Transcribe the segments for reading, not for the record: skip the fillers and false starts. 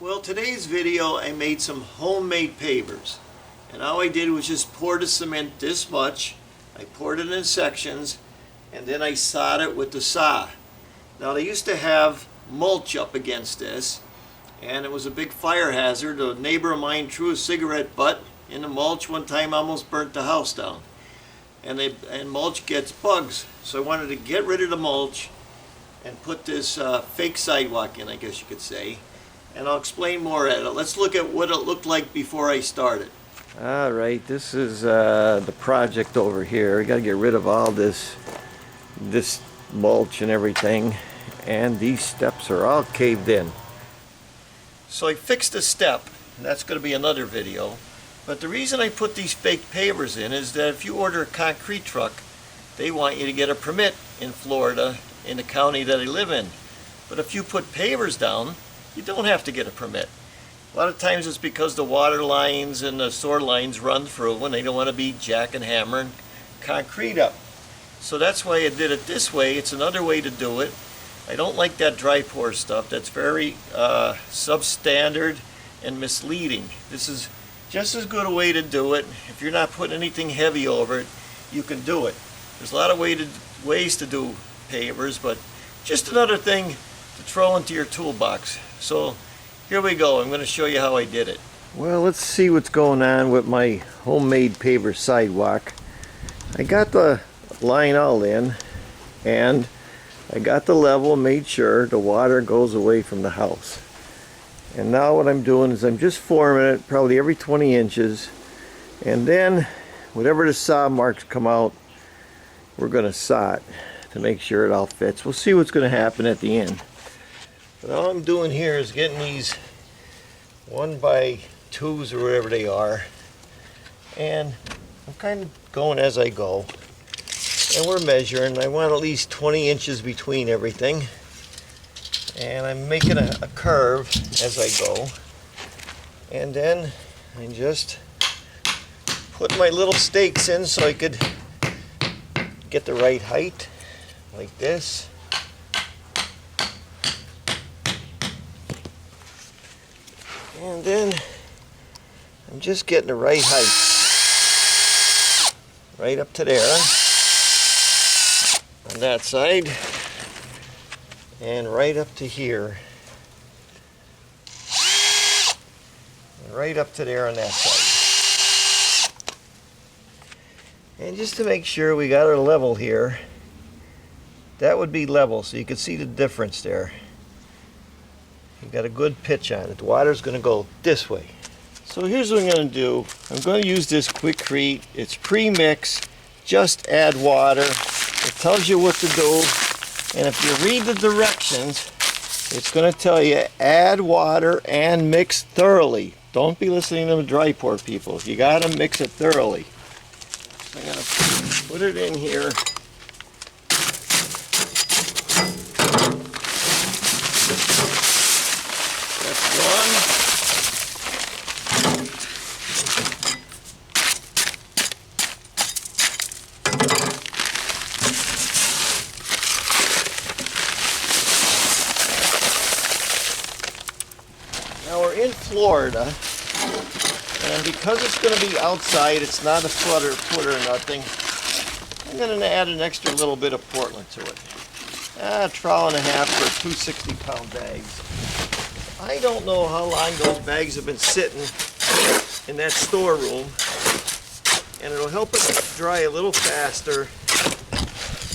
Well, today's video I made some homemade pavers, and all I did was just pour the cement this much. I poured it in sections, and then I sawed it with the saw. Now they used to have mulch up against this, and it was a big fire hazard. A neighbor of mine threw a cigarette butt in the mulch one time, almost burnt the house down. And mulch gets bugs, so I wanted to get rid of the mulch and put this fake sidewalk in, I guess you could say. And I'll explain more at it. Let's look at what it looked like before I started. Alright, this is the project over here. We got to get rid of all this mulch and everything, and these steps are all caved in. So I fixed the step, and that's going to be another video. But the reason I put these fake pavers in is that if you order a concrete truck, they want you to get a permit in Florida, in the county that I live in. But if you put pavers down, you don't have to get a permit. A lot of times it's because the water lines and the sewer lines run through and they don't want to be jacking, hammering concrete up. So that's why I did it this way. It's another way to do it. I don't like that dry pour stuff. That's very substandard and misleading. This is just as good a way to do it. If you're not putting anything heavy over it, you can do it. There's a lot of ways to do pavers, but just another thing to throw into your toolbox. So here we go. I'm going to show you how I did it. Well, let's see what's going on with my homemade paver sidewalk. I got the line all in, and I got the level, made sure the water goes away from the house. And now what I'm doing is I'm just forming it probably every 20 inches, and then whatever the saw marks come out, we're going to saw it to make sure it all fits. We'll see what's going to happen at the end. But all I'm doing here is getting these 1x2s or whatever they are, and I'm kind of going as I go, and we're measuring. I want at least 20 inches between everything, and I'm making a curve as I go, and then I just put my little stakes in so I could get the right height, like this. And then I'm just getting the right height, right up to there on that side, and right up to here, and right up to there on that side. And just to make sure we got our level here, that would be level, so you can see the difference there. You got a good pitch on it. The water's going to go this way. So here's what I'm going to do. I'm going to use this Quikrete. It's pre-mixed. Just add water. It tells you what to do. And if you read the directions, it's going to tell you add water and mix thoroughly. Don't be listening to the dry pour people. You got to mix it thoroughly. So I'm going to put it in here. Now we're in Florida, and because it's going to be outside, it's not a footer or nothing, I'm going to add an extra little bit of Portland to it. A trowel and a half for 2 60-pound bags. I don't know how long those bags have been sitting in that storeroom, and it'll help it dry a little faster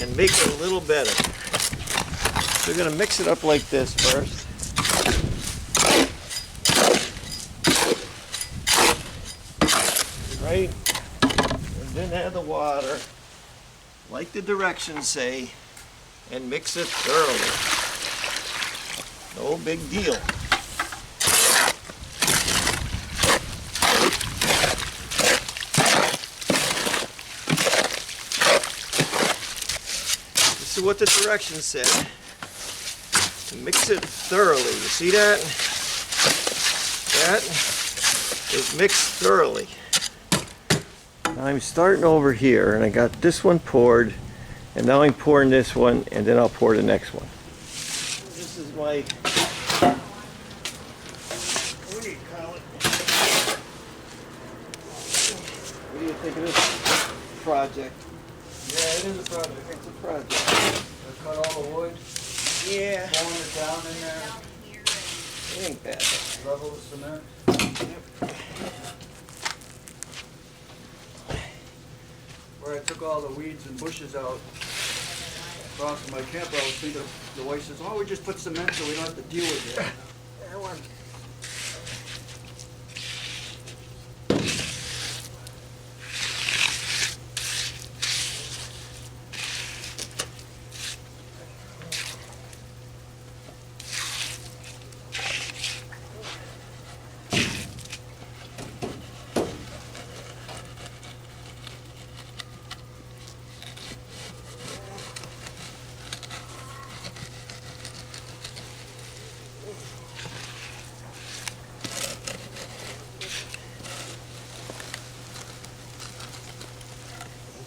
and make it a little better. So we're going to mix it up like this first. Right, and then add the water, like the directions say, and mix it thoroughly. No big deal. This is what the directions said. Mix it thoroughly. You see that? That is mixed thoroughly. I'm starting over here, and I got this one poured, and now I'm pouring this one, and then I'll pour the next one. This is my Okay, Colin. What do you think of this project? Yeah, it is a project. It's a project. I cut all the wood, Yeah. pouring it down in there, It ain't bad. level the cement. Yep. Where I took all the weeds and bushes out across from my camper, I was thinking, the wife says, "Oh, we just put cement so we don't have to deal with it." That one.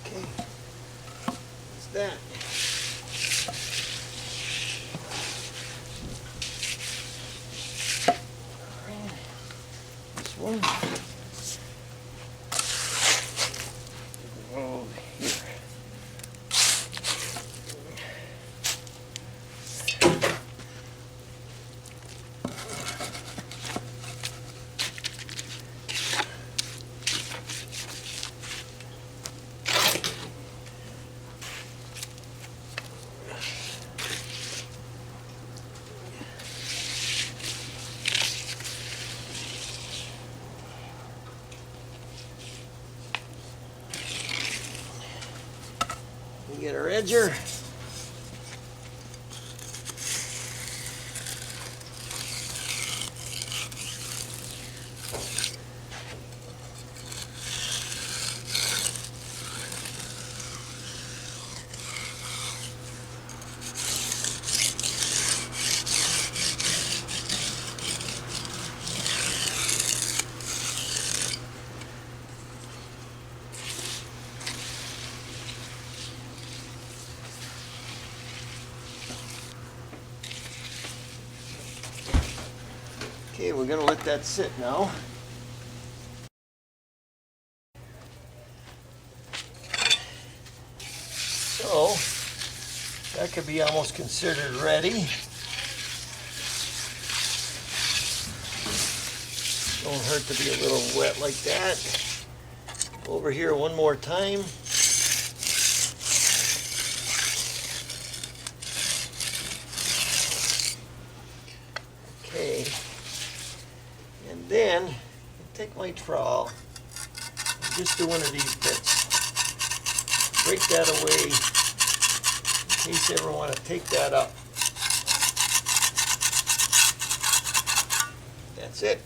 Okay. What's that? This one. Oh, here. We get our edger. Okay, we're gonna let that sit now. So, that could be almost considered ready. Don't hurt to be a little wet like that. Over here one more time. Okay. And then, take my trowel, and just do one of these bits. Break that away, in case you ever want to take that up. That's it.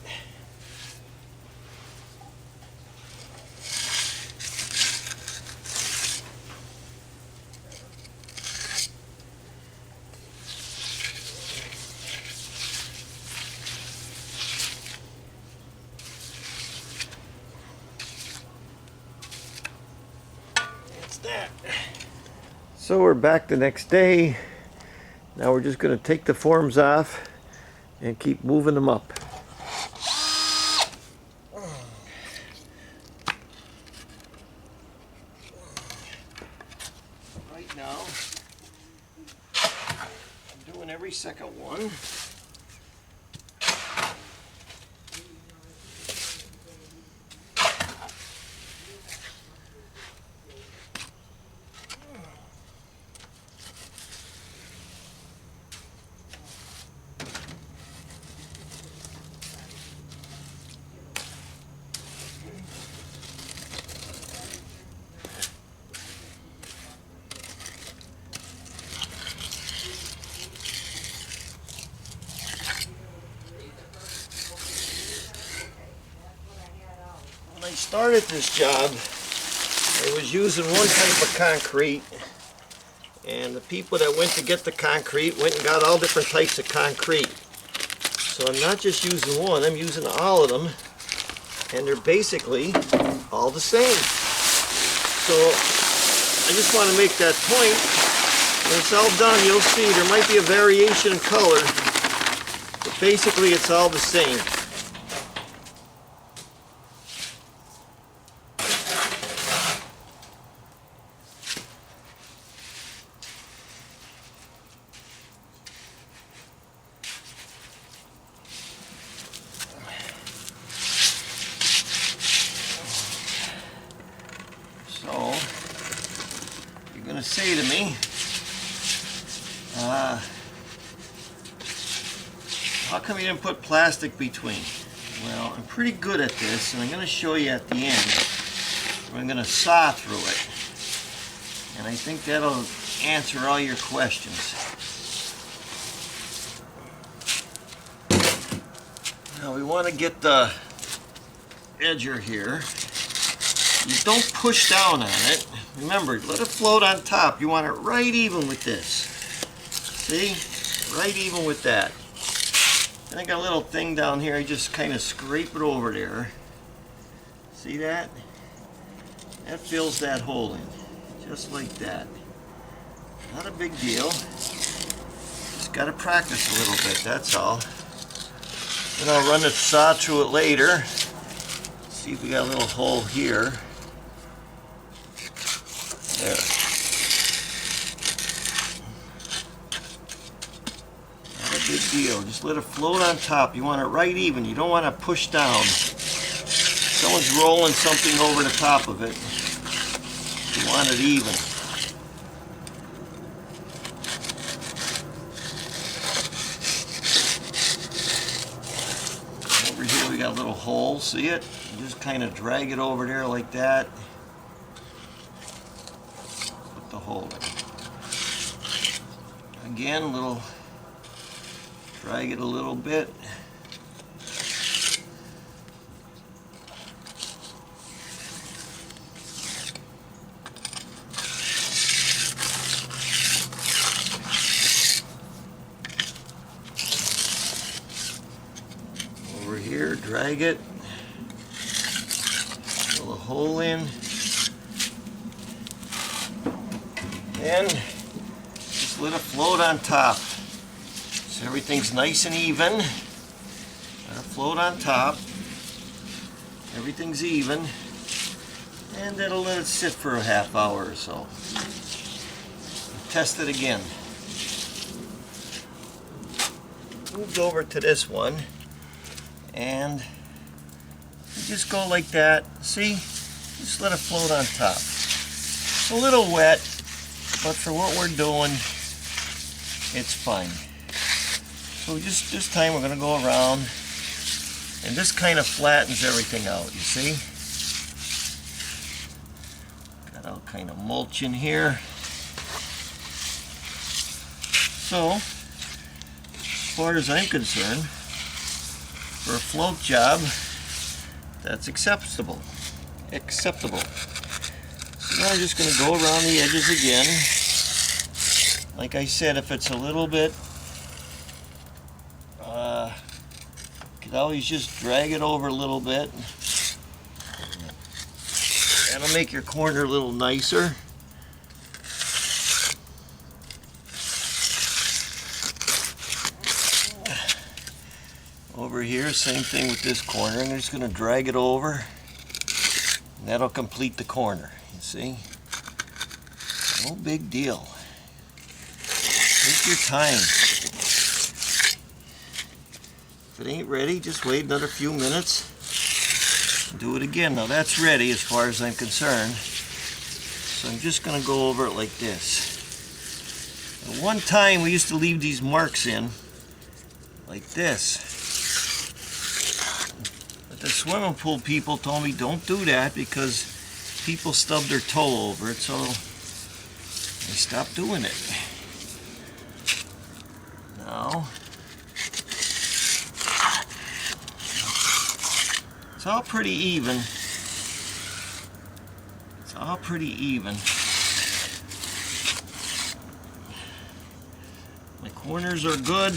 That. So we're back the next day. Now we're just going to take the forms off and keep moving them up. Right now, I'm doing every second one. When I started this job, I was using one type of concrete, and the people that went to get the concrete went and got all different types of concrete. So I'm not just using one, I'm using all of them, and they're basically all the same. So I just want to make that point. When it's all done, you'll see there might be a variation in color, but basically it's all the same. say to me, how come you didn't put plastic between? Well, I'm pretty good at this, and I'm going to show you at the end. I'm going to saw through it, and I think that'll answer all your questions. Now we want to get the edger here. You don't push down on it. Remember, let it float on top. You want it right even with this. See? Right even with that. And I got a little thing down here. I just kind of scrape it over there. See that? That fills that hole in. Just like that. Not a big deal. Just got to practice a little bit, that's all. Then I'll run the saw through it later. See if we got a little hole here. There. Not a big deal. Just let it float on top. You want it right even. You don't want to push down. Someone's rolling something over the top of it. You want it even. Over here we got a little hole. See it? You just kind of drag it over there like that. Put the hole in. Again, drag it a little bit. Over here, drag it. Fill a hole in. And just let it float on top. So everything's nice and even. Let it float on top. Everything's even. And that'll let it sit for a half hour or so. Test it again. Moved over to this one. And you just go like that. See? Just let it float on top. It's a little wet, but for what we're doing, it's fine. So just this time we're going to go around, and this kind of flattens everything out, you see? Got all kind of mulch in here. So, as far as I'm concerned, for a float job, that's acceptable. So now I'm just going to go around the edges again. Like I said, if it's a little bit, you could always just drag it over a little bit. That'll make your corner a little nicer. Over here, same thing with this corner. I'm just going to drag it over, and that'll complete the corner. You see? No big deal. Take your time. If it ain't ready, just wait another few minutes and do it again. Now that's ready as far as I'm concerned. So I'm just going to go over it like this. At one time we used to leave these marks in like this. The swimming pool people told me don't do that because people stub their toe over it, so I stopped doing it. Now, it's all pretty even. It's all pretty even. My corners are good.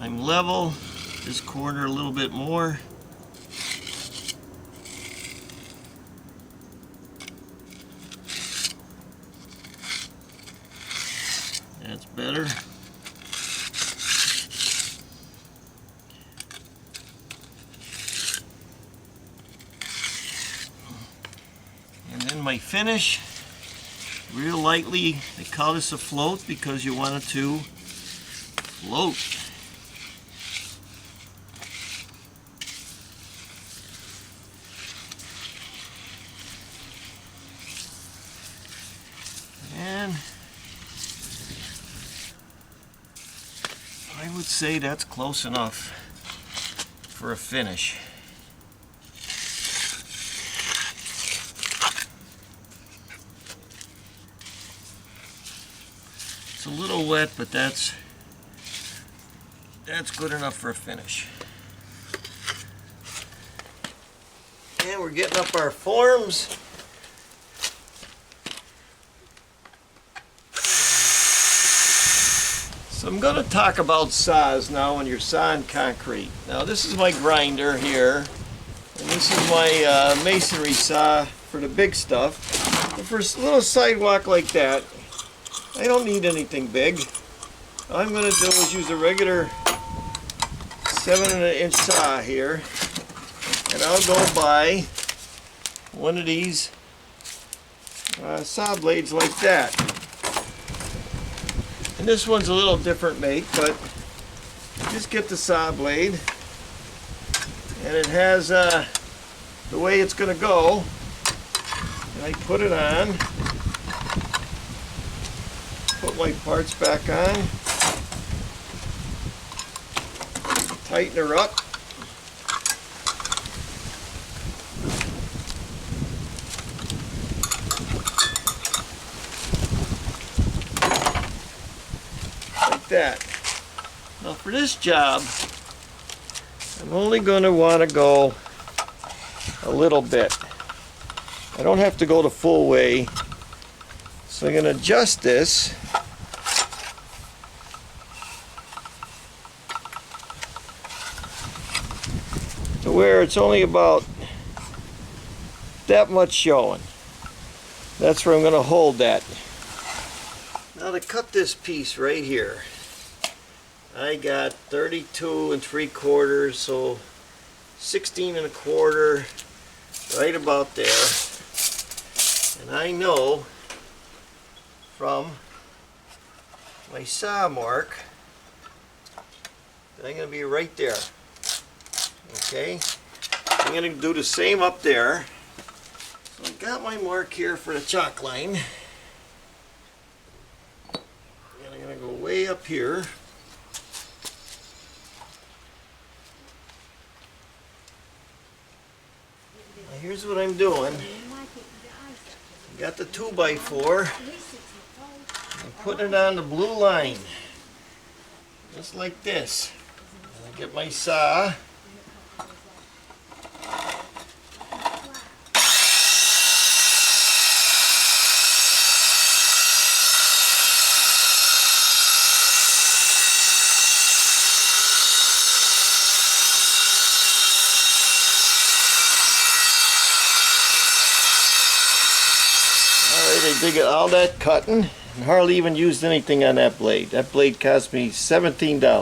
I'm level. This corner a little bit more. That's better. And then my finish, real lightly, they call this a float because you want it to float. I would say that's close enough for a finish. It's a little wet, but that's good enough for a finish. And we're getting up our forms. So I'm going to talk about saws now when you're sawing concrete. Now this is my grinder here, and this is my masonry saw for the big stuff. But for a little sidewalk like that, I don't need anything big. All I'm going to do is use a regular 7-inch saw here, and I'll go buy one of these saw blades like that. And this one's a little different make, but just get the saw blade, and it has the way it's going to go. And I put it on, put my parts back on, tighten her up. That. Now for this job, I'm only going to want to go a little bit. I don't have to go the full way. So I'm going to adjust this. To where it's only about that much showing. That's where I'm going to hold that. Now to cut this piece right here, I got 32 3/4, so 16 1/4, right about there. And I know from my saw mark that I'm going to be right there. Okay, I'm going to do the same up there. So I got my mark here for the chalk line. And I'm going to go way up here. Now here's what I'm doing. Got the 2x4. I'm putting it on the blue line. Just like this. And I get my saw. I did all that cutting and hardly even used anything on that blade. That blade cost me $17. Let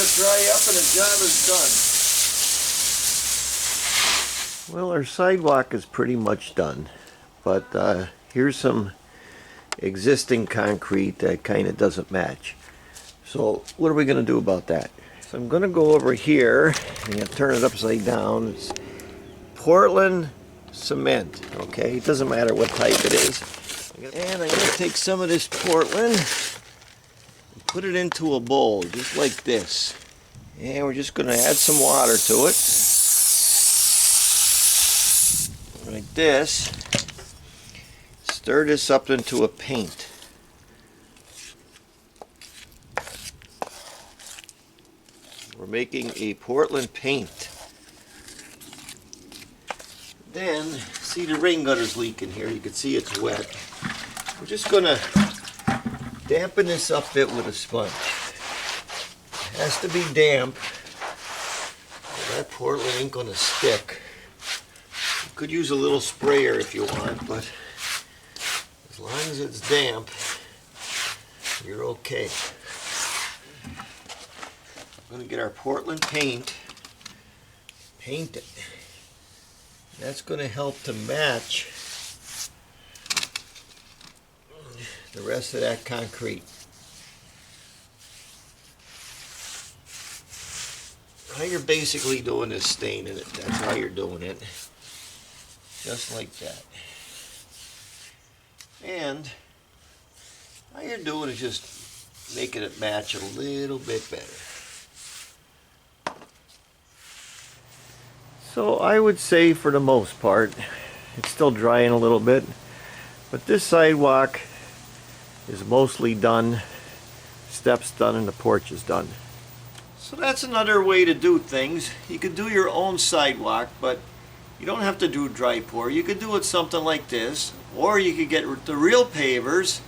it dry up and the job is done. Well, our sidewalk is pretty much done, but here's some existing concrete that kind of doesn't match. So what are we going to do about that? So I'm going to go over here and turn it upside down. It's Portland cement, okay? It doesn't matter what type it is. And I'm going to take some of this Portland and put it into a bowl, just like this. And we're just going to add some water to it. Like this. Stir this up into a paint. We're making a Portland paint. Then, see the rain gutter's leaking here. You can see it's wet. We're just going to dampen this up a bit with a sponge. It has to be damp. That Portland ain't going to stick. You could use a little sprayer if you want, but as long as it's damp, you're okay. We're going to get our Portland paint, paint it. That's going to help to match the rest of that concrete. How you're basically doing is staining it. That's how you're doing it. Just like that. And how you're doing is just making it match a little bit better. So I would say for the most part, it's still drying a little bit, but this sidewalk is mostly done, steps done, and the porch is done. So that's another way to do things. You could do your own sidewalk, but you don't have to do dry pour. You could do it something like this, or you could get the real pavers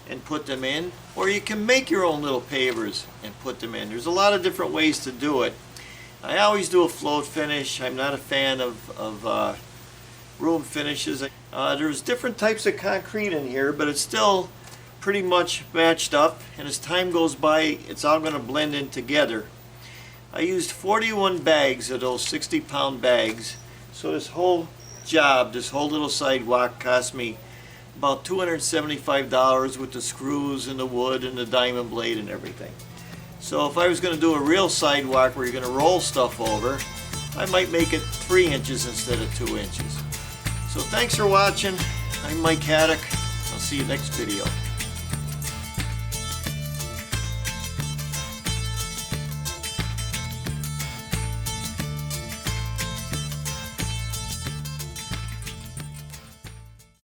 and put them in, or you can make your own little pavers and put them in. There's a lot of different ways to do it. I always do a float finish. I'm not a fan of room finishes. There's different types of concrete in here, but it's still pretty much matched up, and as time goes by, it's all going to blend in together. I used 41 bags of those 60-pound bags, so this whole job, this whole little sidewalk, cost me about $275 with the screws and the wood and the diamond blade and everything. So if I was going to do a real sidewalk where you're going to roll stuff over, I might make it 3 inches instead of 2 inches. So thanks for watching. I'm Mike Haduck. I'll see you next video.